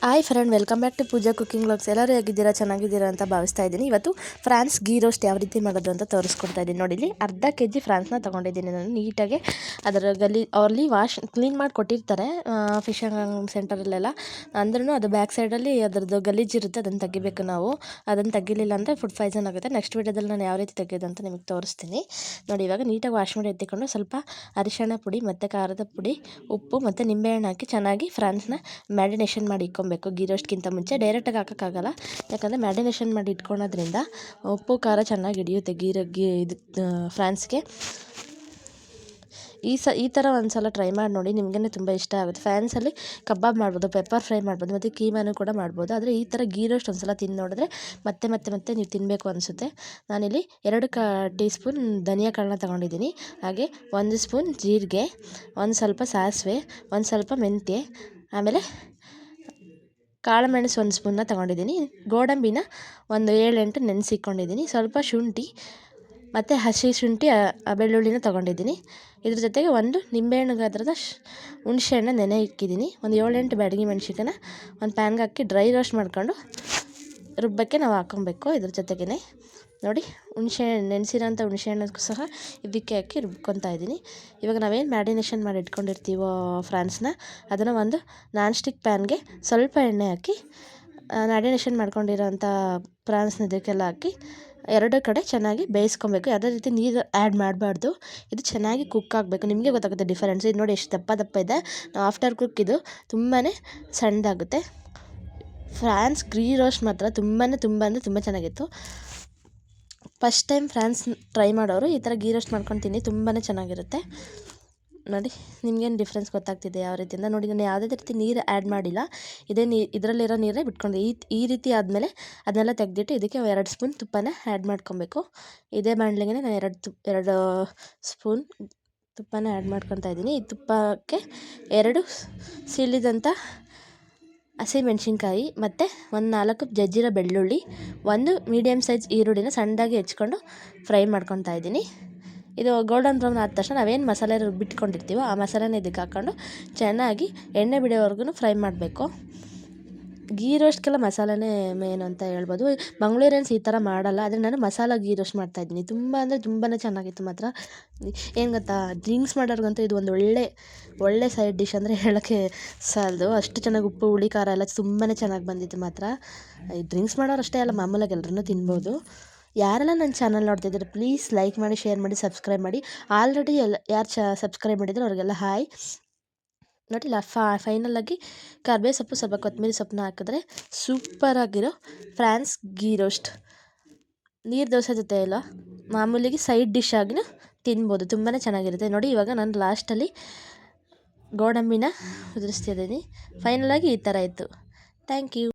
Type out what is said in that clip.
Hi friend, welcome back to Pooja cooking vlogs. ಎಲ್ಲರೂ ಹೇಗಿದ್ದೀರಾ? ಚೆನ್ನಾಗಿದ್ದೀರಾ ಅಂತ ಭಾವಿಸ್ತಾ ಇದ್ದೀನಿ. ಇವತ್ತು ಫ್ರಾನ್ಸ್ ಗೀ ರೋಸ್ಟ್ ಯಾವ ರೀತಿ ಮಾಡೋದು ಅಂತ ತೋರಿಸ್ಕೊಡ್ತಾ ಇದ್ದೀನಿ. ನೋಡಿ, ಇಲ್ಲಿ ಅರ್ಧ kg ಫ್ರಾನ್ಸ್ನ ತೊಗೊಂಡಿದ್ದೀನಿ ನಾನು. ನೀಟಾಗಿ ಅದರ ಅಲ್ಲಿ ಕ್ಲೀನ್ ಮಾಡಿ ಕೊಟ್ಟಿರ್ತಾರೆ ಫಿಶಿಂಗ್ ಸೆಂಟರಲ್ಲೆಲ್ಲ. ಅಂದ್ರೂ ಅದು ಬ್ಯಾಕ್ ಸೈಡಲ್ಲಿ ಅದರದ್ದು ಗಲೀಜಿರುತ್ತೆ, ಅದನ್ನು ತೆಗಿಬೇಕು ನಾವು. ಅದನ್ನು ತೆಗಿಲಿಲ್ಲ ಅಂದರೆ ಫುಡ್ ಪಾಯ್ಸನ್ ಆಗುತ್ತೆ. ನೆಕ್ಸ್ಟ್ ವೀಡಿಯೋದಲ್ಲಿ ನಾನು ಯಾವ ರೀತಿ ತೆಗೆಯೋದು ಅಂತ ನಿಮಗೆ ತೋರಿಸ್ತೀನಿ. ನೋಡಿ, ಇವಾಗ ನೀಟಾಗಿ ವಾಶ್ ಮಾಡಿ ಎತ್ತಿಕೊಂಡು ಸ್ವಲ್ಪ ಅರಿಶಿಣ ಪುಡಿ ಮತ್ತು ಖಾರದ ಪುಡಿ, ಉಪ್ಪು ಮತ್ತು ನಿಂಬೆಹಣ್ಣು ಹಾಕಿ ಚೆನ್ನಾಗಿ ಫ್ರಾನ್ಸ್ನ ಮ್ಯಾರಿನೇಷನ್ ಮಾಡಿ ಇಟ್ಕೊಬೇಕು. ಗೀ ರೋಸ್ಟ್ಗಿಂತ ಮುಂಚೆ ಡೈರೆಕ್ಟಾಗಿ ಹಾಕೋಕ್ಕಾಗಲ್ಲ, ಯಾಕಂದರೆ ಮ್ಯಾರಿನೇಷನ್ ಮಾಡಿ ಇಟ್ಕೊಳೋದ್ರಿಂದ ಉಪ್ಪು ಖಾರ ಚೆನ್ನಾಗಿ ಹಿಡಿಯುತ್ತೆ ಇದು ಫ್ರಾನ್ಸ್ಗೆ. ಈ ಥರ ಒಂದು ಸಲ ಟ್ರೈ ಮಾಡಿ ನೋಡಿ, ನಿಮಗೇ ತುಂಬ ಇಷ್ಟ ಆಗುತ್ತೆ. ಫ್ರಾನ್ಸಲ್ಲಿ ಕಬಾಬ್ ಮಾಡ್ಬೋದು, ಪೆಪ್ಪರ್ ಫ್ರೈ ಮಾಡ್ಬೋದು, ಮತ್ತು ಕೀಮಾನು ಕೂಡ ಮಾಡ್ಬೋದು. ಆದರೆ ಈ ಥರ ಗೀ ರೋಸ್ಟ್ ಒಂದು ಸಲ ತಿಂದು ನೋಡಿದ್ರೆ ಮತ್ತೆ ನೀವು ತಿನ್ನಬೇಕು ಅನಿಸುತ್ತೆ. ನಾನಿಲ್ಲಿ 2 ಟೀ ಸ್ಪೂನ್ ಧನಿಯಾ ಕಾಳನ್ನ ತೊಗೊಂಡಿದ್ದೀನಿ. ಹಾಗೆ 1 ಸ್ಪೂನ್ ಜೀರಿಗೆ, ಒಂದು ಸ್ವಲ್ಪ ಸಾಸಿವೆ, ಒಂದು ಸ್ವಲ್ಪ ಮೆಂತ್ಯ, ಆಮೇಲೆ ಕಾಳುಮೆಣಸು 1 ಸ್ಪೂನ್ನ ತೊಗೊಂಡಿದ್ದೀನಿ. ಗೋಡಂಬಿನ ಒಂದು 7-8 ನೆನೆಸಿಕ್ಕೊಂಡಿದ್ದೀನಿ. ಸ್ವಲ್ಪ ಶುಂಠಿ ಮತ್ತು ಹಸಿ ಶುಂಠಿ ಬೆಳ್ಳುಳ್ಳಿನ ತೊಗೊಂಡಿದ್ದೀನಿ. ಇದ್ರ ಜೊತೆಗೆ ಒಂದು ನಿಂಬೆಹಣ್ಣು ಗಾತ್ರದ ಹುಣಸೆಹಣ್ಣು ನೆನೆ ಇಕ್ಕಿದ್ದೀನಿ. ಒಂದು 7-8 ಬ್ಯಾಡಗಿ ಮೆಣಸಿನ್ಕಾಯಿನ ಒಂದು ಪ್ಯಾನ್ಗೆ ಹಾಕಿ ಡ್ರೈ ರೋಸ್ಟ್ ಮಾಡ್ಕೊಂಡು ರುಬ್ಬಕ್ಕೆ ನಾವು ಹಾಕ್ಕೊಬೇಕು. ಇದ್ರ ಜೊತೆಗೇ ನೋಡಿ, ನೆನೆಸಿರೋಂಥ ಹುಣಸೆಹಣ್ಣು ಸಹ ಇದಕ್ಕೆ ಹಾಕಿ ರುಬ್ಕೊತಾ ಇದ್ದೀನಿ. ಇವಾಗ ನಾವೇನು ಮ್ಯಾರಿನೇಷನ್ ಮಾಡಿ ಇಟ್ಕೊಂಡಿರ್ತೀವೋ ಫ್ರಾನ್ಸ್ನ, ಅದನ್ನು ಒಂದು ನಾನ್ ಸ್ಟಿಕ್ ಪ್ಯಾನ್ಗೆ ಸ್ವಲ್ಪ ಎಣ್ಣೆ ಹಾಕಿ ಮ್ಯಾರಿನೇಷನ್ ಮಾಡ್ಕೊಂಡಿರೋಂಥ ಫ್ರಾನ್ಸ್ನ ಇದಕ್ಕೆಲ್ಲ ಹಾಕಿ 2 ಕಡೆ ಚೆನ್ನಾಗಿ ಬೇಯಿಸ್ಕೊಬೇಕು. ಯಾವುದೇ ರೀತಿ ನೀರು ಆ್ಯಡ್ ಮಾಡಬಾರ್ದು. ಇದು ಚೆನ್ನಾಗಿ ಕುಕ್ ಆಗಬೇಕು. ನಿಮಗೆ ಗೊತ್ತಾಗುತ್ತೆ ಡಿಫರೆನ್ಸ್. ಇದು ನೋಡಿ ಎಷ್ಟು ದಪ್ಪ ಇದೆ. ಆಫ್ಟರ್ ಕುಕ್ ಇದು ತುಂಬಾ ಸಣ್ಣದಾಗುತ್ತೆ. ಫ್ರಾನ್ಸ್ ಗೀ ರೋಸ್ಟ್ ಮಾತ್ರ ತುಂಬ ಚೆನ್ನಾಗಿತ್ತು. ಫಸ್ಟ್ ಟೈಮ್ ಫ್ರಾನ್ಸ್ ಟ್ರೈ ಮಾಡೋರು ಈ ಥರ ಗೀ ರೋಸ್ಟ್ ಮಾಡ್ಕೊಂಡು ತಿನ್ನಿ, ತುಂಬಾ ಚೆನ್ನಾಗಿರುತ್ತೆ. ನೋಡಿ, ನಿಮಗೇನು ಡಿಫ್ರೆನ್ಸ್ ಗೊತ್ತಾಗ್ತಿದೆ ಯಾವ ರೀತಿಯಿಂದ. ನೋಡಿ, ನಾನು ಯಾವುದೇ ರೀತಿ ನೀರು ಆ್ಯಡ್ ಮಾಡಿಲ್ಲ. ಇದರಲ್ಲಿರೋ ನೀರೇ ಬಿಟ್ಕೊಂಡೆ. ಈ ರೀತಿ ಆದಮೇಲೆ ಅದನ್ನೆಲ್ಲ ತೆಗೆದಿಟ್ಟು ಇದಕ್ಕೆ 2 ಸ್ಪೂನ್ ತುಪ್ಪನ ಆ್ಯಡ್ ಮಾಡ್ಕೊಬೇಕು. ಇದೇ ಬಾಣಲೆಗೆ ನಾನು 2 ಸ್ಪೂನ್ ತುಪ್ಪನ ಆ್ಯಡ್ ಮಾಡ್ಕೊತಾ ಇದ್ದೀನಿ. ಈ ತುಪ್ಪಕ್ಕೆ 2 ಸೀಳಿದಂಥ ಹಸಿಮೆಣ್ಸಿನ್ಕಾಯಿ ಮತ್ತು ಒಂದು 4 ಜಜ್ಜಿರೋ ಬೆಳ್ಳುಳ್ಳಿ, 1 ಮೀಡಿಯಮ್ ಸೈಜ್ ಈರುಳ್ಳಿನ ಸಣ್ಣದಾಗಿ ಹೆಚ್ಕೊಂಡು ಫ್ರೈ ಮಾಡ್ಕೊತಾ ಇದ್ದೀನಿ. ಇದು ಗೋಲ್ಡನ್ ಬ್ರೌನ್ ಆದ ತಕ್ಷಣ ನಾವೇನು ಮಸಾಲೆ ರುಬ್ಬಿಟ್ಕೊಂಡಿರ್ತೀವೋ ಆ ಮಸಾಲೆನ ಇದಕ್ಕೆ ಹಾಕ್ಕೊಂಡು ಚೆನ್ನಾಗಿ ಎಣ್ಣೆ ಬಿಡೋವರೆಗೂ ಫ್ರೈ ಮಾಡಬೇಕು. ಗೀ ರೋಸ್ಟ್ಗೆಲ್ಲ ಮಸಾಲೆನೇ ಮೇನು ಅಂತ ಹೇಳ್ಬೋದು. ಮಂಗಳೂರಿಯನ್ಸ್ ಈ ಥರ ಮಾಡಲ್ಲ, ಆದರೆ ನಾನು ಮಸಾಲ ಗೀ ರೋಸ್ಟ್ ಮಾಡ್ತಾಯಿದ್ದೀನಿ. ತುಂಬಾ ಚೆನ್ನಾಗಿತ್ತು ಮಾತ್ರ. ಏನು ಗೊತ್ತಾ, ಡ್ರಿಂಕ್ಸ್ ಮಾಡೋರ್ಗಂತೂ ಇದು ಒಂದು ಒಳ್ಳೆ ಸೈಡ್ ಡಿಶ್ ಅಂದರೆ ಹೇಳೋಕ್ಕೆ ಸಾಲದು. ಅಷ್ಟು ಚೆನ್ನಾಗಿ ಉಪ್ಪು ಹುಳಿ ಖಾರ ಎಲ್ಲ ತುಂಬಾ ಚೆನ್ನಾಗಿ ಬಂದಿತ್ತು ಮಾತ್ರ. ಡ್ರಿಂಕ್ಸ್ ಮಾಡೋರು ಅಷ್ಟೇ ಅಲ್ಲ, ಮಾಮೂಲಾಗಿ ಎಲ್ಲರೂ ತಿನ್ಬೋದು. ಯಾರೆಲ್ಲ ನನ್ನ ಚಾನಲ್ ನೋಡ್ತಿದ್ದಾರೆ ಪ್ಲೀಸ್ ಲೈಕ್ ಮಾಡಿ, ಶೇರ್ ಮಾಡಿ, ಸಬ್ಸ್ಕ್ರೈಬ್ ಮಾಡಿ. ಆಲ್ರೆಡಿ ಯಾರು ಸಬ್ಸ್ಕ್ರೈಬ್ ಮಾಡಿದ್ರು ಅವ್ರಿಗೆಲ್ಲ ಹಾಯ್. ನೋಡಿ, ಫೈನಲಾಗಿ ಕರ್ಬೇವು ಸೊಪ್ಪು, ಸ್ವಲ್ಪ ಕೊತ್ತಂಬರಿ ಸೊಪ್ಪನ್ನ ಹಾಕಿದ್ರೆ ಸೂಪರಾಗಿರೋ ಫ್ರಾನ್ಸ್ ಗೀ ರೋಸ್ಟ್ ನೀರು ದೋಸೆ ಜೊತೆ ಎಲ್ಲ ಮಾಮೂಲಿಗೆ ಸೈಡ್ ಡಿಶ್ ಆಗಿನೂ ತಿನ್ಬೋದು. ತುಂಬಾ ಚೆನ್ನಾಗಿರುತ್ತೆ. ನೋಡಿ, ಇವಾಗ ನಾನು ಲಾಸ್ಟಲ್ಲಿ ಗೋಡಂಬಿನ ಉದುರಿಸ್ತಿದ್ದೀನಿ. ಫೈನಲಾಗಿ ಈ ಥರ ಇತ್ತು. Thank you.